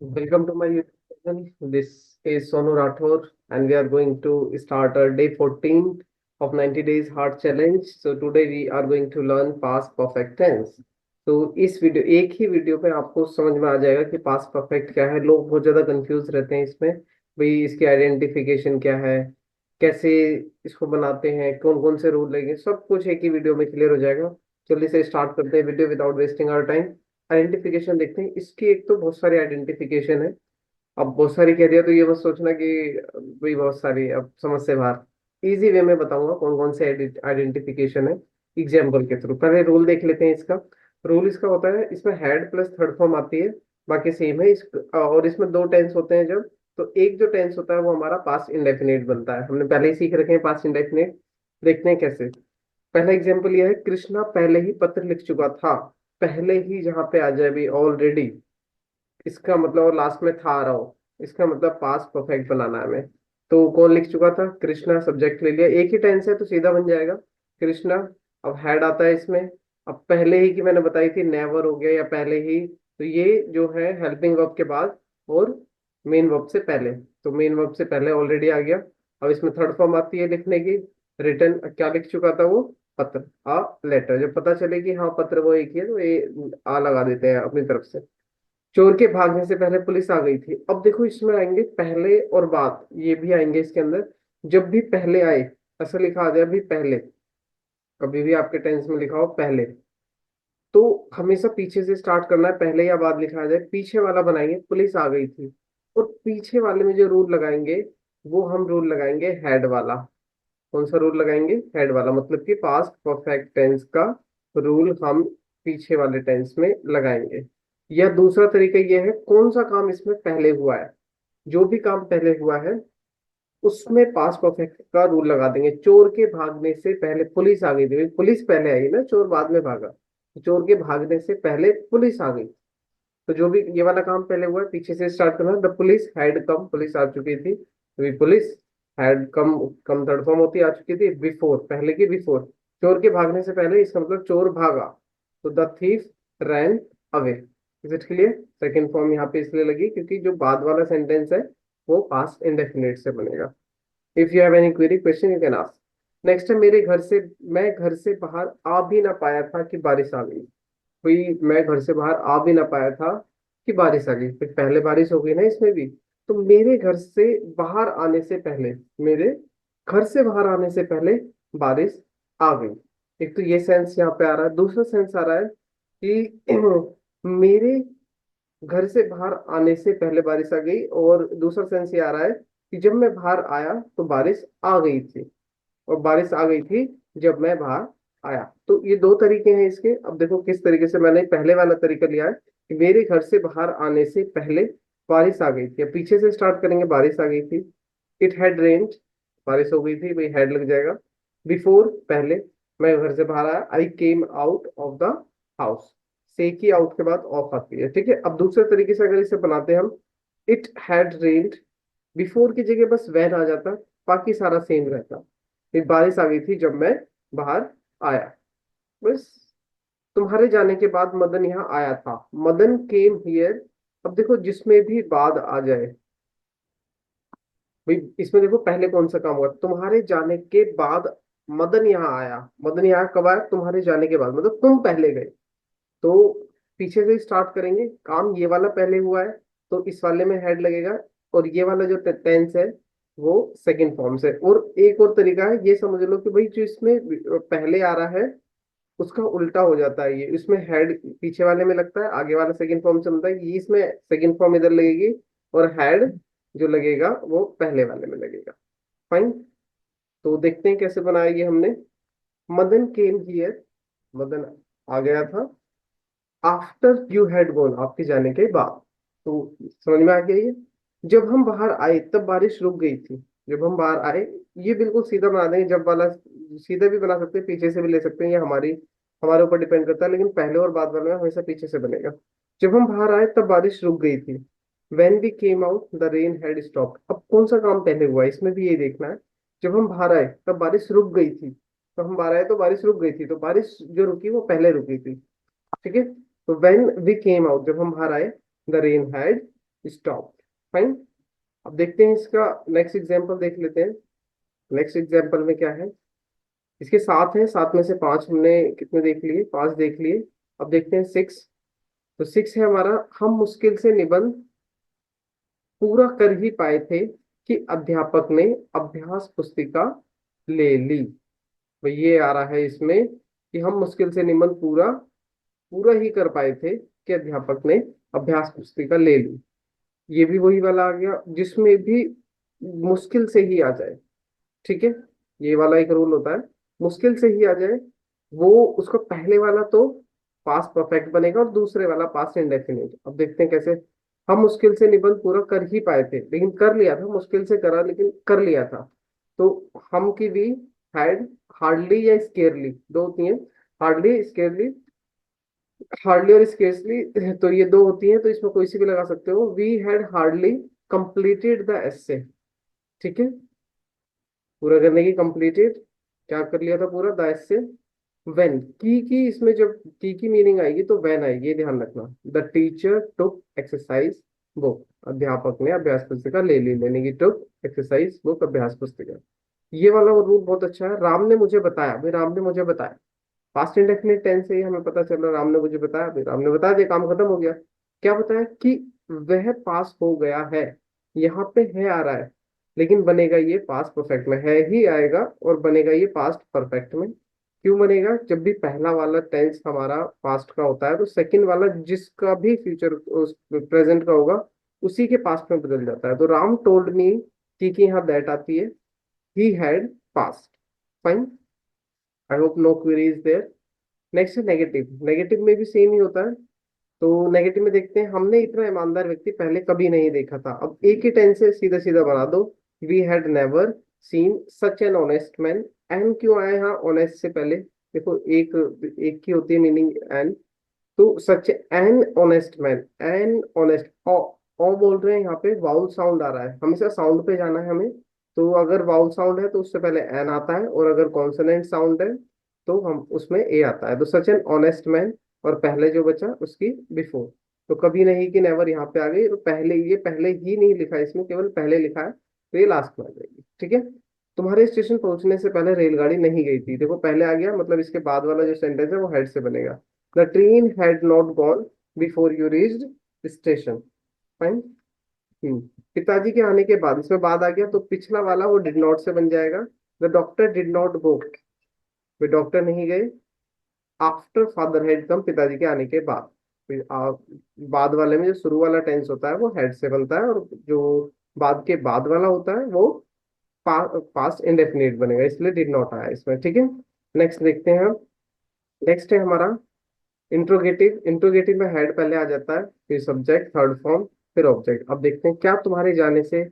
Welcome to my YouTube channel. This is Sonu Rathore, and we are going to start our day 14 of 90 days hard challenge. So today we are going to learn past perfect tense. तो इस video एक ही video पे आपको समझ में आ जाएगा कि past perfect क्या है। लोग बहुत ज्यादा कंफ्यूज रहते हैं इसमें, भाई इसकी आइडेंटिफिकेशन क्या है, कैसे इसको बनाते हैं, कौन कौन से रूल लगेंगे, सब कुछ एक ही वीडियो में क्लियर हो जाएगा। जल्दी से स्टार्ट करते हैं video without wasting our time. Identification देखते हैं। इसकी एक तो बहुत सारी आइडेंटिफिकेशन है। अब बहुत सारी कह दिया तो ये मत सोचना कि भाई बहुत सारी, अब समझ से बाहर। इजी वे में बताऊंगा कौन कौन से आइडेंटिफिकेशन है एग्जाम्पल के थ्रू। पहले रूल देख लेते हैं इसका। रूल इसका होता है, इसमें हेड प्लस थर्ड फॉर्म आती है, बाकी सेम है और इसमें दो टेंस होते हैं जब। तो एक जो टेंस होता है वो हमारा पास्ट इंडेफिनिट बनता है। हमने पहले ही सीख रखे हैं पास्ट इंडेफिनिट। देखते हैं कैसे। पहला एग्जाम्पल यह है, कृष्णा पहले ही पत्र लिख चुका था। पहले ही जहाँ पे आ जाए भी ऑलरेडी, इसका मतलब, और लास्ट में था रहा हो, इसका मतलब पास्ट परफेक्ट बनाना है हमें। तो कौन लिख चुका था? कृष्णा। सब्जेक्ट ले लिया, एक ही टेंस है तो सीधा बन जाएगा कृष्णा। अब हेड आता है इसमें। अब पहले ही की मैंने बताई थी, नेवर हो गया या पहले ही, तो ये जो है हेल्पिंग वर्ब के बाद और मेन वर्ब से पहले। तो मेन वर्ब से पहले ऑलरेडी आ गया। अब इसमें थर्ड फॉर्म आती है लिखने की। रिटर्न, क्या लिख चुका था वो? पत्र, आ लेटर। जब पता चले कि हाँ पत्र वो एक ही है तो ये आ लगा देते हैं अपनी तरफ से। चोर के भागने से पहले पुलिस आ गई थी। अब देखो इसमें आएंगे पहले और बाद, ये भी आएंगे इसके अंदर। जब भी पहले आए, ऐसा लिखा आ जाए अभी पहले, कभी भी आपके टेंस में लिखा हो पहले, तो हमेशा पीछे से स्टार्ट करना है। पहले या बाद लिखा आ जाए, पीछे वाला बनाएंगे पुलिस आ गई थी। और पीछे वाले में जो रूल लगाएंगे वो हम रूल लगाएंगे हेड वाला। कौन सा रूल लगाएंगे? हेड वाला, मतलब कि पास्ट परफेक्ट टेंस का रूल हम पीछे वाले टेंस में लगाएंगे। या दूसरा तरीका यह है, कौन सा काम इसमें पहले हुआ है, जो भी काम पहले हुआ है उसमें पास्ट परफेक्ट का रूल लगा देंगे। चोर के भागने से पहले पुलिस आ गई थी, पुलिस पहले आई ना, चोर बाद में भागा। चोर के भागने से पहले पुलिस आ गई। तो जो भी ये वाला काम पहले हुआ है पीछे से स्टार्ट करना। The police had come, police आ चुकी थी। Police had come, come third form होती आ चुकी थी बिफोर, पहले की बिफोर। चोर के भागने से पहले, इसका मतलब चोर भागा। तो the thief ran away. Is it clear? Second form यहाँ पे इसलिए लगी क्योंकि जो बाद वाला सेंटेंस है वो पास्ट इंडेफिनिट से बनेगा। If you have any query question you can ask. Next है, मेरे घर से, मैं घर से बाहर आ भी ना पाया था कि बारिश आ गई। कोई, मैं घर से बाहर आ भी ना पाया था कि बारिश आ गई, फिर पहले बारिश हो गई ना इसमें भी। तो मेरे घर से बाहर आने से पहले, मेरे घर से बाहर आने से पहले बारिश आ गई। एक तो ये सेंस यहाँ पे आ रहा है। दूसरा सेंस आ रहा है कि मेरे घर से बाहर आने से पहले बारिश आ गई। और दूसरा सेंस ये आ रहा है कि जब मैं बाहर आया तो बारिश आ गई थी, और बारिश आ गई थी जब मैं बाहर आया। तो ये दो तरीके हैं इसके। अब देखो किस तरीके से मैंने पहले वाला तरीका लिया है कि मेरे घर से बाहर आने से पहले बारिश आ गई थी। अब पीछे से स्टार्ट करेंगे, बारिश आ गई थी। इट हैड रेन्ड, बारिश हो गई थी, भाई हैड लग जाएगा। बिफोर, पहले, मैं घर से बाहर आया। I came out of the house, say की आउट के बाद ऑफ आती है, ठीक है। अब दूसरे तरीके से अगर इसे बनाते हैं हम, इट हैड रेन्ड, बिफोर की जगह बस वैन आ जाता, बाकी सारा सेम रहता। फिर बारिश आ गई थी जब मैं बाहर आया, बस। तुम्हारे जाने के बाद मदन यहाँ आया था, मदन केम हियर। अब देखो जिसमें भी बाद आ जाए, भाई इसमें देखो पहले कौन सा काम हुआ, तुम्हारे जाने के बाद मदन यहाँ आया। मदन यहाँ कब आया? तुम्हारे जाने के बाद, मतलब तुम पहले गए। तो पीछे से स्टार्ट करेंगे, काम ये वाला पहले हुआ है तो इस वाले में हेड लगेगा। और ये वाला जो टेंस है वो सेकंड फॉर्म से। और एक और तरीका है, ये समझ लो कि भाई जो इसमें पहले आ रहा है उसका उल्टा हो जाता है। ये इसमें हेड पीछे वाले में लगता है, आगे वाला सेकंड फॉर्म से बनता है। ये इसमें सेकंड फॉर्म इधर लगेगी और हेड जो लगेगा वो पहले वाले में लगेगा। फाइन। तो देखते हैं कैसे बनाया ये हमने। मदन केम हियर, मदन आ गया था। आफ्टर यू हैड गॉन, आपके जाने के बाद। तो समझ में आ गया ये। जब हम बाहर आए तब बारिश रुक गई थी। जब हम बाहर आए, ये बिल्कुल सीधा बना देंगे। जब वाला सीधा भी बना सकते हैं, पीछे से भी ले सकते हैं, ये हमारी, हमारे ऊपर डिपेंड करता है, लेकिन पहले और बाद वाले में हमेशा पीछे से बनेगा। जब हम बाहर आए तब बारिश रुक गई थी। When we came out the rain had stopped. अब कौन सा काम पहले हुआ है इसमें भी ये देखना है। जब हम बाहर आए तब बारिश रुक गई थी, तो हम बाहर आए तो बारिश रुक गई थी, तो बारिश जो रुकी वो पहले रुकी थी, ठीक है। तो वेन वी केम आउट, जब हम बाहर आए, the rain had stop. Fine. अब देखते हैं इसका नेक्स्ट एग्जांपल देख लेते हैं। नेक्स्ट एग्जांपल में क्या है, इसके सात है, सात में से पांच हमने कितने देख लिए, पांच देख लिए। अब देखते हैं सिक्स। तो सिक्स है हमारा, हम मुश्किल से निबंध पूरा कर ही पाए थे कि अध्यापक ने अभ्यास पुस्तिका ले ली। तो ये आ रहा है इसमें कि हम मुश्किल से निबंध पूरा पूरा ही कर पाए थे कि अध्यापक ने अभ्यास पुस्तिका ले ली। ये भी वही वाला आ गया जिसमें भी मुश्किल से ही आ जाए। ठीक है, ये वाला एक रूल होता है, मुश्किल से ही आ जाए वो, उसका पहले वाला तो पास्ट परफेक्ट बनेगा और दूसरे वाला पास्ट इंडेफिनिट। अब देखते हैं कैसे। हम मुश्किल से निबंध पूरा कर ही पाए थे, लेकिन कर लिया था, मुश्किल से करा लेकिन कर लिया था। तो हम की भी हैड हार्डली या स्केरली दो होती हैं, हार्डली स्केरली, हार्डली और स्केर्सली तो ये दो होती हैं, तो इसमें कोई सी भी लगा सकते हो। We had hardly completed the essay. ठीक है, पूरा करने की कंप्लीटेड, क्या कर लिया था पूरा, द एसे। व्हेन की इसमें जब की मीनिंग आएगी तो व्हेन आएगी, ये ध्यान रखना। The teacher took exercise book, अध्यापक ने अभ्यास पुस्तिका ले ली, लेने की टुक एक्सरसाइज बुक, अभ्यास पुस्तिका। ये वाला रूल बहुत अच्छा है। राम ने मुझे बताया, भाई राम ने मुझे बताया, पास्ट इंडेफिनिट टेंस से ही हमें पता चल रहा, राम ने मुझे बताया, भाई राम ने बता दिया, काम खत्म हो गया। क्या बताया कि वह पास हो गया है, यहाँ पे है आ रहा है, लेकिन बनेगा ये पास्ट परफेक्ट में, है ही आएगा और बनेगा ये पास्ट परफेक्ट में। क्यों बनेगा, जब भी पहला वाला टेंस हमारा पास्ट का होता है तो सेकंड वाला जिसका भी फ्यूचर उस प्रेजेंट का होगा उसी के पास्ट में बदल जाता है। तो राम टोल्ड मी कि यहाँ दैट आती है, he had past. Fine, I hope no queries there. Next है नेगेटिव। नेगेटिव में भी सेम ही होता है। तो नेगेटिव में देखते हैं, हमने इतना ईमानदार व्यक्ति पहले कभी नहीं देखा था। अब एक ही टेंस से सीधा सीधा बना दो, we had never seen such an honest man. An क्यों आया यहाँ ऑनेस्ट से पहले, देखो एक एक की होती है मीनिंग एन, तो such an honest man, an honest, ओ बोल रहे हैं, यहाँ पे वाउल साउंड आ रहा है, हमेशा साउंड पे जाना है हमें। तो अगर वाउल साउंड है तो उससे पहले एन आता है, और अगर कॉन्सोनेंट साउंड है तो हम उसमें ए आता है। तो सच एन ऑनेस्ट मैन, और पहले जो बचा उसकी बिफोर। तो कभी नहीं कि नेवर यहाँ पे आ गई, तो पहले, ये पहले ही नहीं लिखा है इसमें, केवल पहले लिखा है, तो ये लास्ट में आ जाएगी। ठीक है, तुम्हारे स्टेशन पहुंचने से पहले रेलगाड़ी नहीं गई थी, देखो पहले आ गया, मतलब इसके बाद वाला जो सेंटेंस है वो हेड से बनेगा। The train had not gone before you reached station. Fine. Hmm, पिताजी के आने के बाद, इसमें बाद आ गया तो पिछला वाला वो डिड नॉट से बन जाएगा। The doctor did not go, way doctor नहीं गए। आफ्टर फादर हैड कम, पिताजी के आने के बाद। फिर बाद वाले में जो शुरू वाला टेंस होता है वो हेड से बनता है, और जो बाद के बाद वाला होता है वो पास्ट इंडेफिनिट बनेगा, इसलिए डिड नॉट आया इसमें। ठीक है, नेक्स्ट देखते हैं हम। नेक्स्ट है हमारा इंट्रोगेटिव। इंट्रोगेटिव में हेड पहले आ जाता है, फिर सब्जेक्ट, थर्ड फॉर्म, फिर ऑब्जेक्ट। अब देखते हैं, क्या तुम्हारे जाने से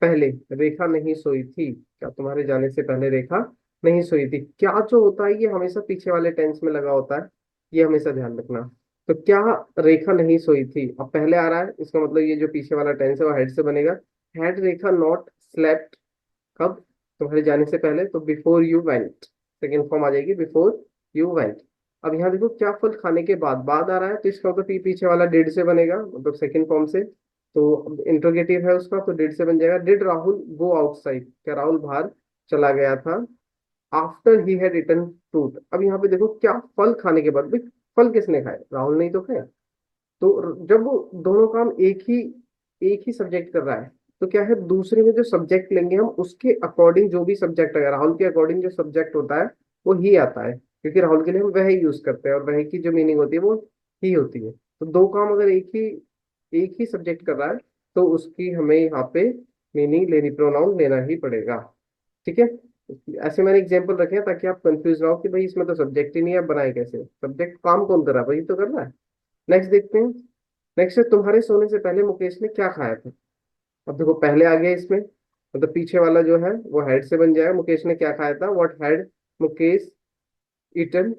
पहले रेखा नहीं सोई थी, क्या तुम्हारे जाने से पहले रेखा नहीं सोई थी। क्या जो होता है ये हमेशा पीछे वाले टेंस में लगा होता है, ये हमेशा ध्यान रखना। तो क्या रेखा नहीं सोई थी, अब पहले आ रहा है, इसका मतलब ये जो पीछे वाला टेंस है वो हेड से बनेगा। हैड रेखा नॉट स्लेप्ट, कब, तुम्हारे जाने से पहले, तो before you went, second form आ जाएगी, बिफोर यू वेंट। अब यहाँ देखो, क्या फल खाने के बाद, बाद आ रहा है, तो इसका मतलब पीछे वाला डिड से बनेगा, मतलब सेकंड फॉर्म से। तो इंट्रोगेटिव है उसका, तो डिड से बन जाएगा। डिड राहुल गो आउटसाइड, क्या राहुल बाहर चला गया था। After he had eaten fruit, अब यहाँ पे देखो, क्या फल खाने के बाद, भाई फल किसने खाए, राहुल नहीं तो खाए। तो जब वो दोनों काम एक ही सब्जेक्ट कर रहा है, तो क्या है, दूसरे में जो सब्जेक्ट लेंगे हम उसके अकॉर्डिंग, जो भी सब्जेक्ट है राहुल के अकॉर्डिंग जो सब्जेक्ट होता है वो ही आता है, क्योंकि राहुल के लिए हम वह यूज करते हैं, और वह की जो मीनिंग होती है वो ही होती है। तो दो काम अगर एक ही सब्जेक्ट कर रहा है तो उसकी हमें यहाँ पे मीनिंग लेनी, प्रोनाउन लेना ही पड़ेगा। ठीक है, ऐसे मैंने एग्जांपल रखे हैं ताकि आप कंफ्यूज ना हो कि भाई इसमें तो सब्जेक्ट ही नहीं है, बनाए कैसे, सब्जेक्ट काम कौन कर रहा है, भाई तो कर रहा है। नेक्स्ट देखते हैं। नेक्स्ट है, तुम्हारे सोने से पहले मुकेश ने क्या खाया था। अब देखो पहले आ गया इसमें, मतलब पीछे वाला जो है वो हेड से बन जाएगा, मुकेश ने क्या खाया था, व्हाट हैड मुकेश ईटन।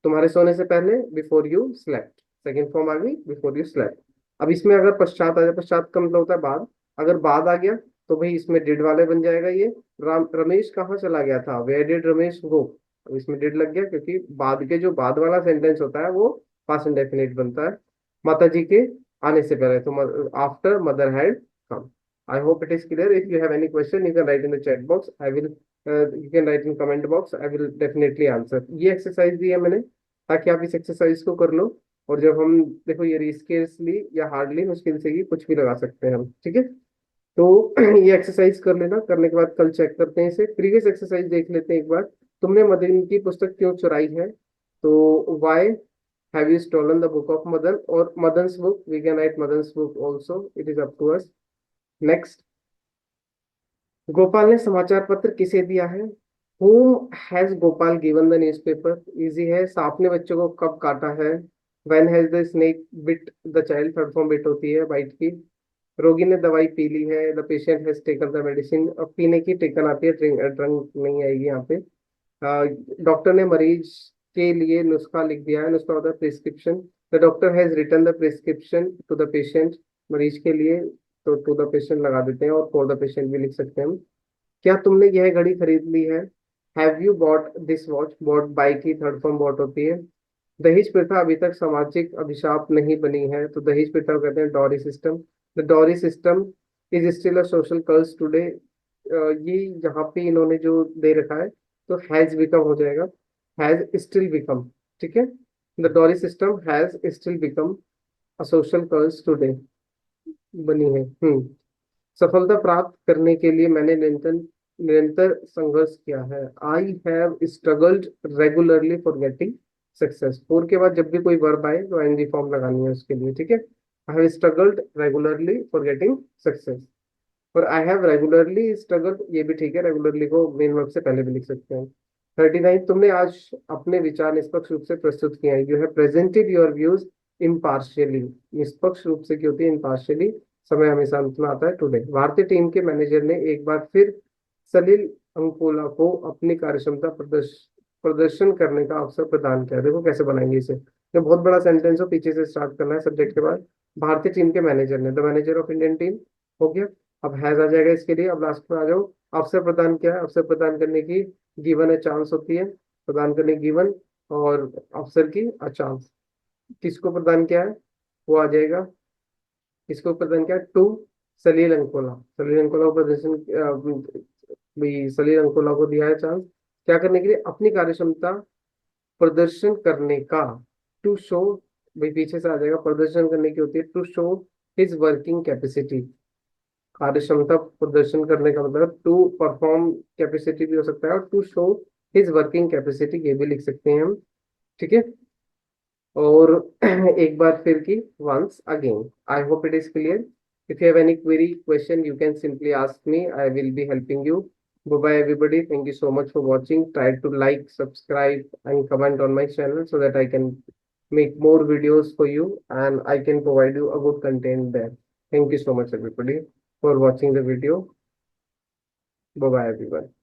तुम्हारे सोने से पहले, before you slept, second form आ गई, बिफोर यू स्लेप्ट। अब इसमें अगर पश्चात आ जाए, पश्चात का मतलब होता है बाद, अगर बाद आ गया तो भाई इसमें डिड वाले बन जाएगा ये। रमेश कहाँ चला गया था, वेयर डिड रमेश गो। अब इसमें डिड लग गया, क्योंकि बाद के जो बाद वाला सेंटेंस होता है वो पास्ट इंडेफिनिट बनता है। माता जी के आने से पहले, तो after mother had come. I hope it is clear. If you have any question, you can write in the chat box. You can write in comment box. I will definitely answer. ये exercise दी है मैंने ताकि आप इस exercise को कर लो, और जब हम देखो ये रिस्केसली या हार्डली मुश्किल से ही कुछ भी लगा सकते हैं हम, ठीक है। तो ये एक्सरसाइज कर लेना, करने के बाद कल चेक करते हैं इसे। प्रीवियस एक्सरसाइज देख लेते हैं एक बार। तुमने मदन की पुस्तक क्यों चुराई है? तो why have you stolen the book of Madan, और Madan's book, we can write Madan's book also, it is up to us. Next, Gopal ने समाचार पत्र किसे दिया है? Whom has Gopal given the newspaper? Easy है। सांप ने बच्चों को कब काटा है? When has the snake bit the child? Third form bit होती है बाइट की। रोगी ने दवाई पी ली है। The patient has taken the medicine. अब पीने की टेकन आती है, ड्रंक नहीं आएगी यहाँ पे। डॉक्टर ने मरीज के लिए नुस्खा लिख दिया है। नुस्खा होता है prescription. The doctor has written the prescription to the patient, मरीज के लिए, तो टू द पेशेंट लगा देते हैं, और फॉर द पेशेंट भी लिख सकते हैं हम। क्या तुमने यह घड़ी खरीद ली है? Have you bought this watch? Bot by की थर्ड फॉर्म बॉट होती है। दहेज प्रथा अभी तक सामाजिक अभिशाप नहीं बनी है, तो दहेज प्रथा को कहते हैं dowry system. The dowry system is still a social curse today. ये यहाँ पे इन्होंने जो दे रखा है, तो हैज बिकम हो जाएगा, हैज स्टिल बिकम, ठीक है। The dowry system has still become a social curse today बनी है। सफलता प्राप्त करने के लिए मैंने निरंतर निरंतर संघर्ष किया है। I have struggled regularly for getting success. Four के बाद जब भी कोई वर्ब आए तो आईएनजी फॉर्म लगानी है उसके लिए, ठीक है। I have struggled regularly for getting success, और आई हैव रेगुलरली स्ट्रगल्ड, ये भी ठीक है, रेगुलरली को मेन वर्ब से पहले भी लिख सकते हैं। 39, तुमने आज अपने विचार निष्पक्ष रूप से प्रस्तुत किए हैं। You have presented your views impartially. निष्पक्ष रूप से क्या होती है? इम्पार्शियली। समय हमेशा अंत में आता है टुडे। भारतीय टीम के मैनेजर ने एक बार फिर सलील अंकोला को अपनी कार्यक्षमता प्रदर्शन करने का अवसर प्रदान किया। देखो कैसे बनाएंगे इसे। ये बहुत बड़ा सेंटेंस हो, पीछे से स्टार्ट करना है सब्जेक्ट के बाद। भारतीय टीम के मैनेजर ने, the manager of Indian team हो गया। अब हैज आ जाएगा इसके लिए। अब लास्ट में आ जाओ, अवसर प्रदान किया है। अवसर प्रदान करने की गिवन है, चांस होती है, प्रदान करने की गिवन, और अवसर की अ चांस। किसको प्रदान किया है? वो आ जाएगा, किसको प्रदान किया? टू सलील अंकोला। सलील अंकोला को प्रदर्शन भी सलील अंकोला को दिया है चांस, क्या करने के लिए? अपनी कार्यक्षमता प्रदर्शन करने का। टू शो, भाई पीछे से आ जाएगा, प्रदर्शन करने की होती है to show his working capacity. कार्यक्षमता प्रदर्शन करने का मतलब टू परफॉर्म कैपेसिटी भी हो सकता है, और to show his working capacity ये भी लिख सकते हैं हम, ठीक है। और एक बार फिर की once again, I hope it is clear. If you have any query, question, you can simply ask me. I will be helping you. Bye bye everybody. Thank you so much for watching. Try to like, subscribe and comment on my channel so that I can make more videos for you and I can provide you a good content there. Thank you so much everybody for watching the video. Bye bye everyone.